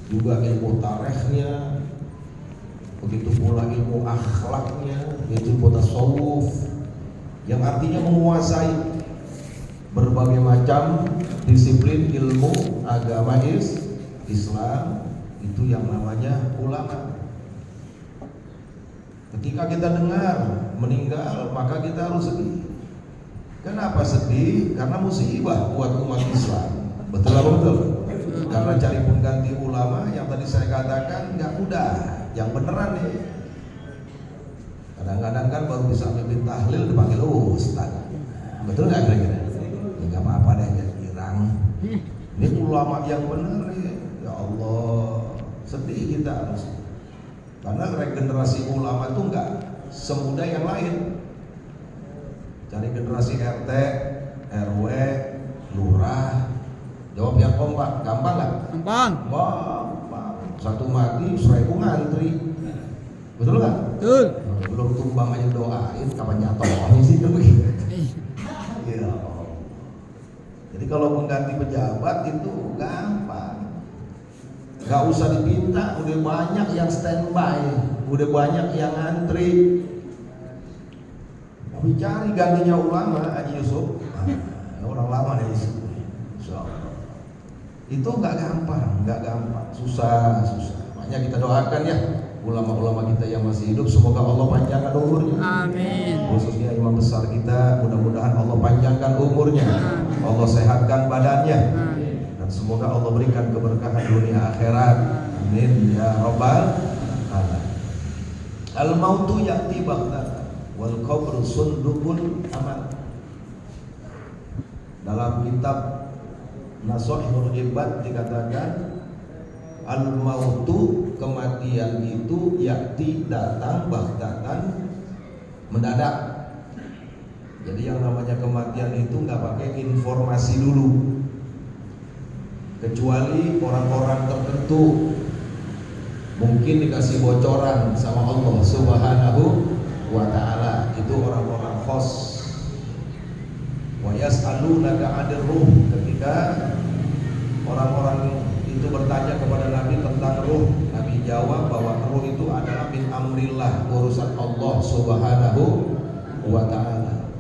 juga ilmu tarikhnya, begitu pula ilmu akhlaknya, yaitu ilmu tasawuf, yang artinya menguasai berbagai macam disiplin ilmu agama Islam. Itu yang namanya ulama. Ketika kita dengar meninggal, maka kita harus sedih. Kenapa sedih? Karena musibah buat umat Islam. Betul apa betul? Karena cari pengganti ulama yang tadi saya katakan nggak mudah, yang beneran nih. Kadang-kadang kan baru bisa mimpin tahlil dipanggil ustaz. Betul nggak kira-kira? Ya nggak apa-apa deh, jangan girang. Ini ulama yang bener nih. Ya Allah, sedih kita harus. Karena regenerasi ulama itu nggak semudah yang lain. Cari generasi RT, RW, lurah. Jawab yang kompak, gampang nggak? Gampang. Gampang. Satu mati, 1000 ngantri. Betul nggak? Betul. Belum tumbang aja doain, kapan jatuhnya sih itu begitu. Ya. Jadi kalau mengganti pejabat itu gampang. Gak usah dipinta, udah banyak yang standby, udah banyak yang antri. Tapi cari gantinya ulama, Haji Yusuf. Orang lama nih Yusuf. Itu nggak gampang, susah. Makanya kita doakan ya ulama-ulama kita yang masih hidup, semoga Allah panjangkan umurnya. Amin. Khususnya imam besar kita, mudah-mudahan Allah panjangkan umurnya, Allah sehatkan badannya, dan semoga Allah berikan keberkahan dunia akhirat. Amin ya rabbal alamin. Al mautu ya'ti baghtatan wal qabru sundukul amal. Dalam kitab Nashihul Ibad dikatakan al-mautu, kematian itu yakti, datang, baghtatan, mendadak. Jadi yang namanya kematian itu nggak pakai informasi dulu, kecuali orang-orang tertentu mungkin dikasih bocoran sama Allah Subhanahu wa ta'ala. Itu orang-orang khos. Wa yas'alunaka 'anir ruh, ketika orang-orang itu bertanya kepada Nabi tentang ruh, Nabi jawab bahwa ruh itu adalah min amrillah, urusan Allah Subhanahu wa ta'ala.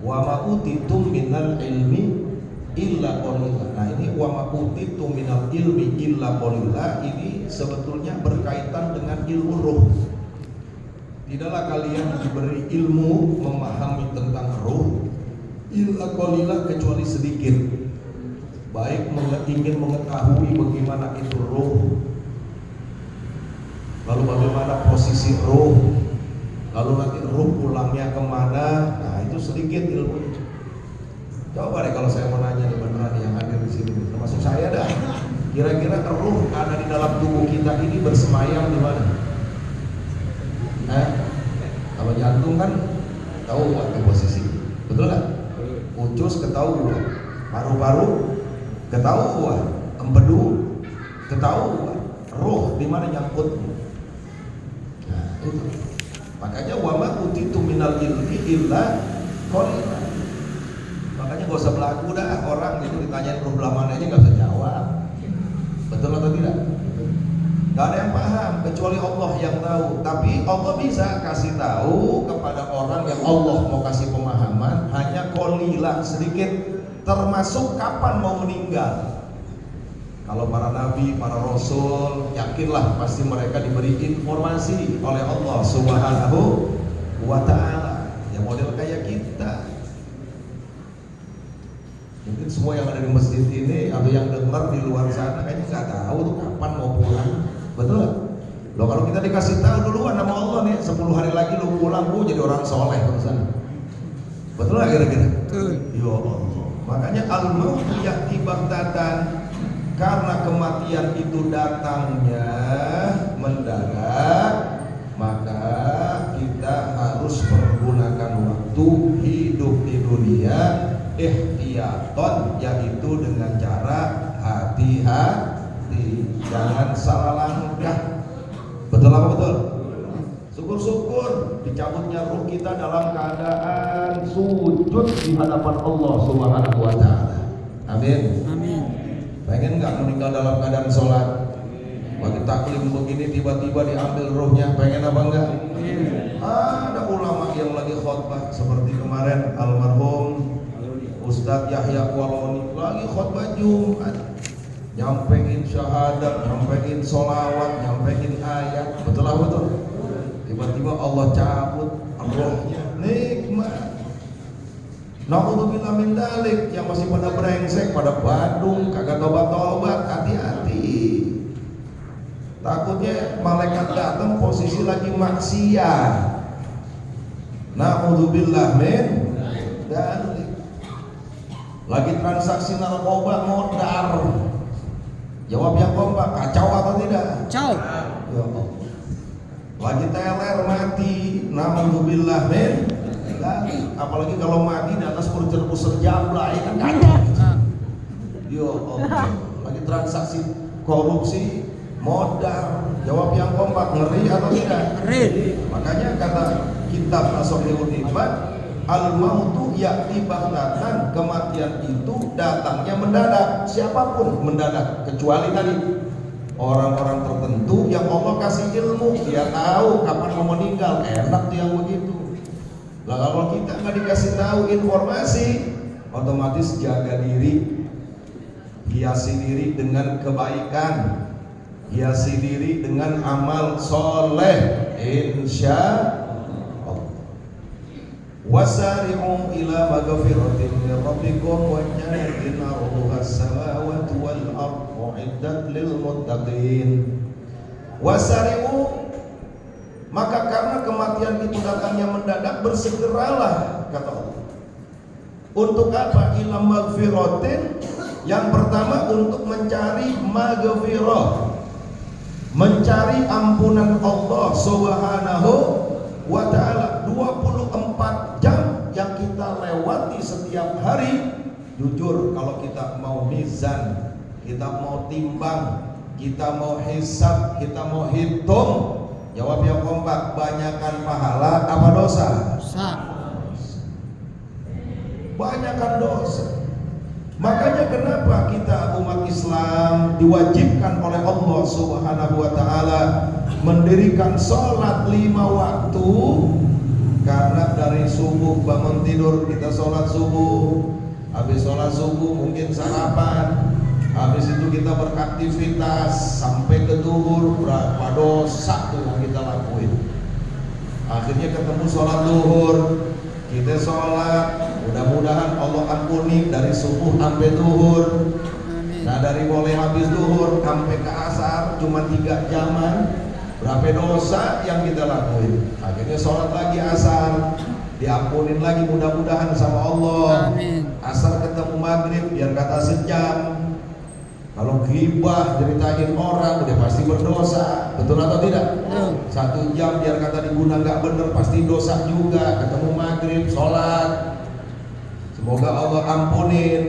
Wa ma utitum minal ilmi illa qalila. Nah ini wa ma utitum minal ilmi illa qalila ini sebetulnya berkaitan dengan ilmu ruh. Tidaklah kalian diberi ilmu memahami tentang ruh illa qalila, kecuali sedikit. Baik ingin mengetahui bagaimana itu ruh, lalu bagaimana posisi ruh, lalu nanti ruh pulangnya kemana, nah itu sedikit ilmu. Coba deh kalau saya mau nanya nih beneran yang hadir di sini, termasuk saya dah, kira-kira ruh ada di dalam tubuh kita ini bersemayam di mana? Kalau jantung kan tahu waktu posisi, betul nggak? Ucus ketahuan, paru-paru ketahuan, empedu ketahuan, roh di mana nyangkut. Nah itu makanya wa ma utitu minal ilmi illa qalila. Makanya gak usah belagu dah, orang gitu ditanyain roh belah mana aja gak usah jawab. Betul atau tidak? Gak ada yang paham kecuali Allah yang tahu. Tapi Allah bisa kasih tahu kepada orang yang Allah mau kasih pemahaman hanya qalilah, sedikit, termasuk kapan mau meninggal. Kalau para nabi, para rasul, yakinlah pasti mereka diberi informasi oleh Allah Subhanahu wa ta'ala. Ya model kayak kita. Mungkin semua yang ada di masjid ini atau yang dengar di luar sana kayaknya nggak tahu tuh kapan mau pulang. Betul? Loh kalau kita dikasih tahu duluan sama Allah nih, 10 hari lagi lu pulang, lu jadi orang soleh terusan. Betul nggak kira-kira? Betul. Ya Allah. Makanya al-mautu ya'ti baghtatan, karena kematian itu datangnya mendadak, maka kita harus menggunakan waktu hidup di dunia ihtiyaton, yaitu dengan cara hati-hati, jangan salah langkah. Betul apa betul? Syukur-syukur dicabutnya ruh kita dalam keadaan sujud di hadapan Allah Subhanahu wa ta'ala. Amin. Amin. Pengen nggak meninggal dalam keadaan sholat? Bagi taklim begini tiba-tiba diambil rohnya, pengen apa enggak? Ada ulama yang lagi khutbah seperti kemarin almarhum Ustadz Yahya Kualoni lagi khutbah Jumat, nyampein syahadat, nyampein sholawat, nyampein ayat, betul apa betul? Tiba-tiba Allah cabut rohnya, nikmat. Naudzubillah min dalik, yang masih pada brengsek, pada badung, kagak tobat-tobat, hati-hati. Takutnya malaikat datang posisi lagi maksiat. Naudzubillah min dalik. Lagi transaksi narkoba modar. Jawab yang kompak, kacau atau tidak? Kacau. Ya Allah. Lagi teler mati, naudzubillah min dalik. Apalagi kalau mati di atas pusar jablay kan kacau. Ya Allah. Lagi transaksi korupsi modal. Jawab yang kompak, ngeri atau tidak? Ngeri. Makanya kata kitab Nashorul Ibad, al-mautu ya'ti baghtatan, kematian itu datangnya mendadak. Siapapun mendadak, kecuali tadi orang-orang tertentu yang Allah kasih ilmu, dia tahu kapan mau meninggal. Enak tuh yang begitu. Lah kalau kita nggak dikasih tahu informasi, otomatis jaga diri, hiasi diri dengan kebaikan, hiasi diri dengan amal soleh, insya Allah. Wasari'u ila maghfiratin min rabbikum wa jannatin 'arduha as-samawati wal ardu 'iddat lil muttaqin. Wasari'u, maka karena kematian itu datangnya mendadak, bersegeralah kata Allah. Untuk apa? Ila maghfiratin, yang pertama untuk mencari maghfirah, mencari ampunan Allah Subhanahu wa ta'ala. 24 jam yang kita lewati setiap hari, jujur kalau kita mau mizan, kita mau timbang, kita mau hisab, kita mau hitung, jawab yang kompak, banyakkan pahala apa dosa? Banyakkan dosa. Makanya kenapa kita umat Islam diwajibkan oleh Allah Subhanahu wa ta'ala mendirikan sholat 5 waktu. Karena dari subuh bangun tidur kita sholat subuh, habis sholat subuh mungkin sarapan, habis itu kita beraktivitas sampai ke zuhur, berapa dosa tuh yang kita lakuin. Akhirnya ketemu sholat zuhur, kita sholat, mudah-mudahan Allah ampuni dari subuh sampai zuhur. Nah dari mulai habis zuhur sampai ke asar cuma 3 jaman, berapa dosa yang kita lakuin. Akhirnya sholat lagi asar, diampunin lagi mudah-mudahan sama Allah. Amin. Asar ketemu maghrib biar kata sejam. Kalau ghibah ceritain orang udah pasti berdosa, betul atau tidak? 1 jam biar kata diguna nggak bener pasti dosa juga. Ketemu maghrib sholat, semoga Allah ampunin.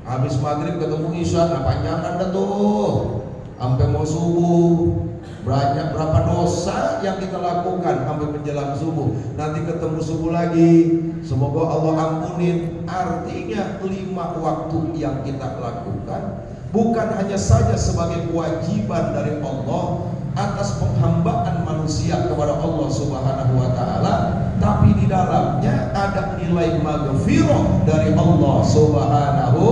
Habis maghrib ketemu isya, nah panjangan dah tuh sampai mau subuh. Banyak berapa dosa yang kita lakukan sampai menjelang subuh. Nanti ketemu subuh lagi, semoga Allah ampunin. Artinya 5 waktu yang kita lakukan bukan hanya saja sebagai kewajiban dari Allah atas penghambaan manusia kepada Allah Subhanahu wa ta'ala, tapi di dalamnya ada nilai maghfirah dari Allah Subhanahu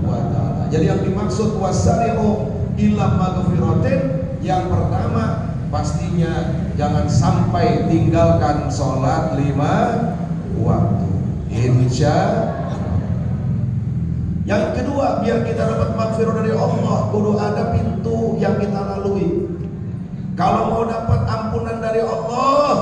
wa ta'ala. Jadi yang dimaksud wasari'u ila maghfiratin, yang pertama pastinya jangan sampai tinggalkan sholat 5 waktu, insya Allah. Yang kedua, biar kita dapat maghfirah dari Allah, kudu ada pintu yang kita lalui. Kalau mau dapat ampunan dari Allah,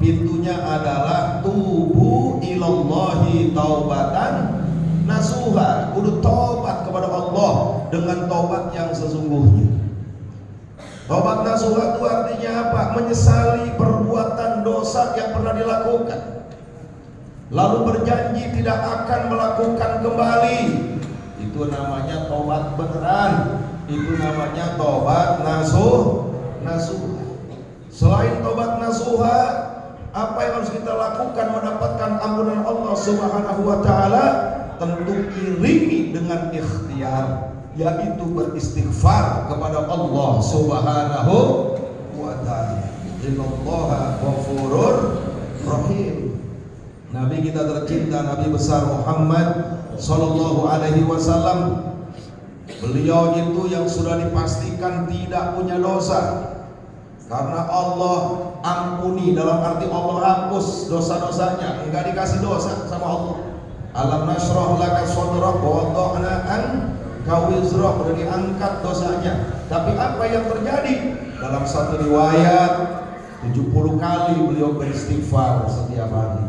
pintunya adalah tubu ilallahi taubatan nasuha. Kudu tobat kepada Allah dengan tobat yang sesungguhnya. Tobat nasuha itu artinya apa? Menyesali perbuatan dosa yang pernah dilakukan, lalu berjanji tidak akan melakukan kembali. Itu namanya tobat beneran. Itu namanya tobat nasuha. Selain tobat nasuha, apa yang harus kita lakukan mendapatkan ampunan Allah Subhanahu wa ta'ala? tentu iringi dengan ikhtiar, yaitu beristighfar kepada Allah Subhanahu wa ta'ala. Innallaha ghafurur rahim. Nabi kita tercinta, Nabi besar Muhammad sallallahu alaihi wasallam, beliau itu yang sudah dipastikan tidak punya dosa, karena Allah ampuni, dalam arti Allah hapus dosa-dosanya, enggak dikasih dosa sama Allah. Alam nashrah laka sadrak wa wada'na anka wizrak, sudah diangkat dosanya. Tapi apa yang terjadi? Dalam satu riwayat 70 kali beliau beristighfar setiap hari.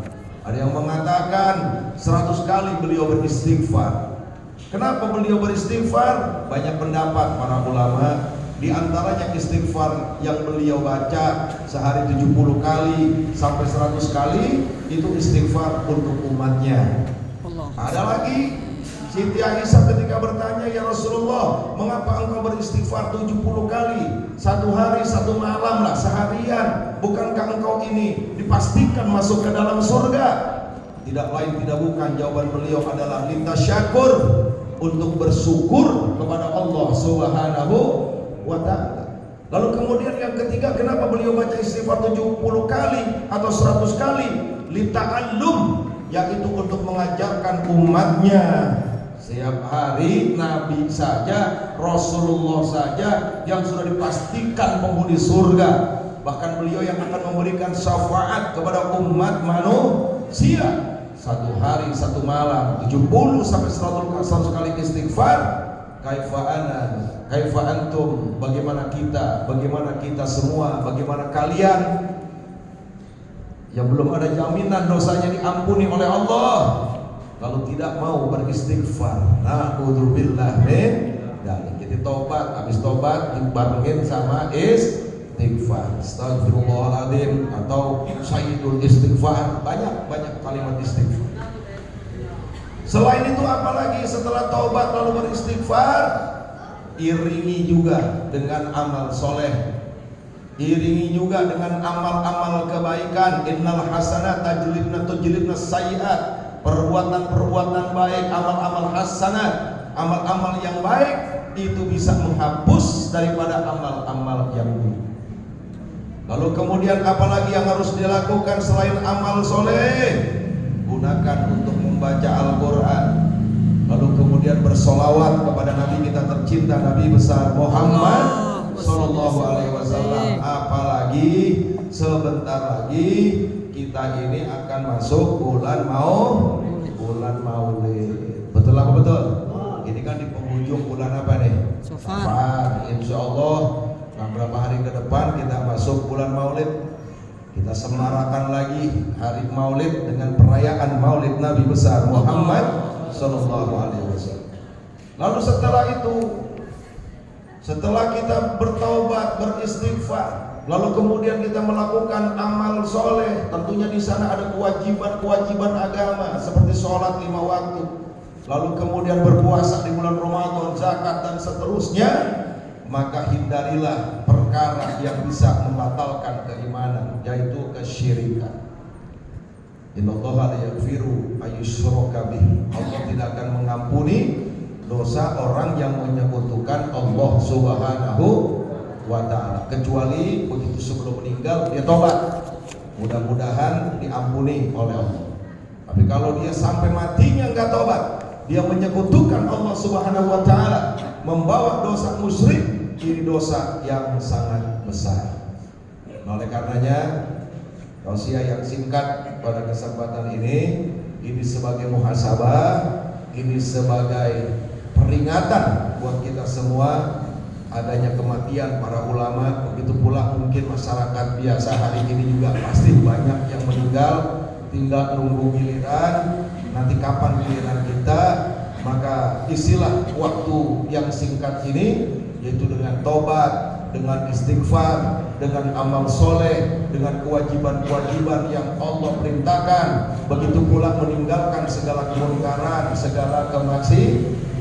Ada yang mengatakan 100 kali beliau beristighfar. Kenapa beliau beristighfar? Banyak pendapat para ulama. Di antaranya istighfar yang beliau baca sehari 70 kali sampai 100 kali itu istighfar untuk umatnya. Ada lagi Siti Aisyah ketika bertanya, ya Rasulullah, mengapa engkau beristighfar 70 kali? Satu hari, satu malam lah, seharian. Bukankah engkau ini dipastikan masuk ke dalam surga? Tidak lain tidak bukan, jawaban beliau adalah litasyakur, untuk bersyukur kepada Allah Subhanahu wa ta'ala. Lalu kemudian yang ketiga, kenapa beliau baca istighfar 70 kali atau 100 kali? Lita'allum, yaitu untuk mengajarkan umatnya. Setiap hari Nabi saja, Rasulullah saja yang sudah dipastikan penghuni surga. Bahkan beliau yang akan memberikan syafaat kepada umat manusia. Satu hari, satu malam, 70 sampai 100 kali istighfar. Kaifa ana, kaifa antum, bagaimana kita semua, bagaimana kalian yang belum ada jaminan dosanya diampuni oleh Allah, lalu tidak mau beristighfar. Na'udzubillah min dzalik. Jadi tobat, habis tobat dibarengin sama istighfar. Astagfirullahaladzim atau sayyidul istighfar. Banyak kalimat istighfar. Selain itu apalagi setelah taubat lalu beristighfar, iringi juga dengan amal soleh, iringi juga dengan amal-amal kebaikan. Innal hasanat tujlibna sayyi'at, perbuatan-perbuatan baik, amal-amal hasanat, amal-amal yang baik itu bisa menghapus daripada amal-amal yang buruk. Lalu kemudian apalagi yang harus dilakukan selain amal soleh? Gunakan untuk membaca Al-Quran, lalu kemudian bersolawat kepada Nabi kita tercinta, Nabi besar Muhammad Sallallahu Alaihi Wasallam. Apalagi sebentar lagi kita ini akan masuk bulan Maulid. Betul apa betul? Ini kan di penghujung bulan apa nih? Safar. Insya Allah beberapa hari ke depan kita masuk bulan Maulid. Kita semarakan lagi hari Maulid dengan perayaan Maulid Nabi besar Muhammad Sallallahu Alaihi Wasallam. Lalu setelah itu, setelah kita bertaubat, beristighfar, lalu kemudian kita melakukan amal soleh, tentunya di sana ada kewajiban-kewajiban agama seperti sholat 5 waktu, lalu kemudian berpuasa di bulan Ramadan, zakat dan seterusnya. Maka hindarilah perkara yang bisa membatalkan keimanan, yaitu kesyirikan. Innallaha la yaghfiru ayyushraka bih. Allah tidak akan mengampuni dosa orang yang menyekutukan Allah Subhanahu wa ta'ala, kecuali begitu sebelum meninggal dia tobat, mudah-mudahan diampuni oleh Allah. Tapi kalau dia sampai matinya enggak tobat, dia menyekutukan Allah Subhanahu wa ta'ala, membawa dosa musyrik, ini dosa yang sangat besar. Oleh karenanya, tausiah yang singkat pada kesempatan ini sebagai muhasabah, ini sebagai peringatan buat kita semua adanya kematian para ulama. Begitu pula mungkin masyarakat biasa hari ini juga pasti banyak yang meninggal, tinggal nunggu giliran. Nanti kapan giliran kita, maka isilah waktu yang singkat ini, yaitu dengan tobat, dengan istighfar, dengan amal soleh, dengan kewajiban-kewajiban yang Allah perintahkan. Begitu pula meninggalkan segala kemungkaran, segala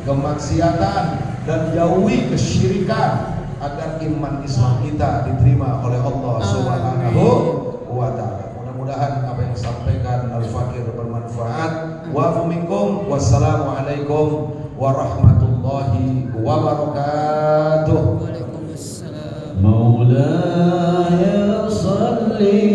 kemaksiatan, dan jauhi kesyirikan agar iman Islam kita diterima oleh Allah Subhanahu wa ta'ala. Mudah-mudahan apa yang yang sampaikan al-fakir bermanfaat. Wa minkum. Wassalamualaikum warahmatullahi wabarakatuh. Waalaikumsalam. Maulaya salli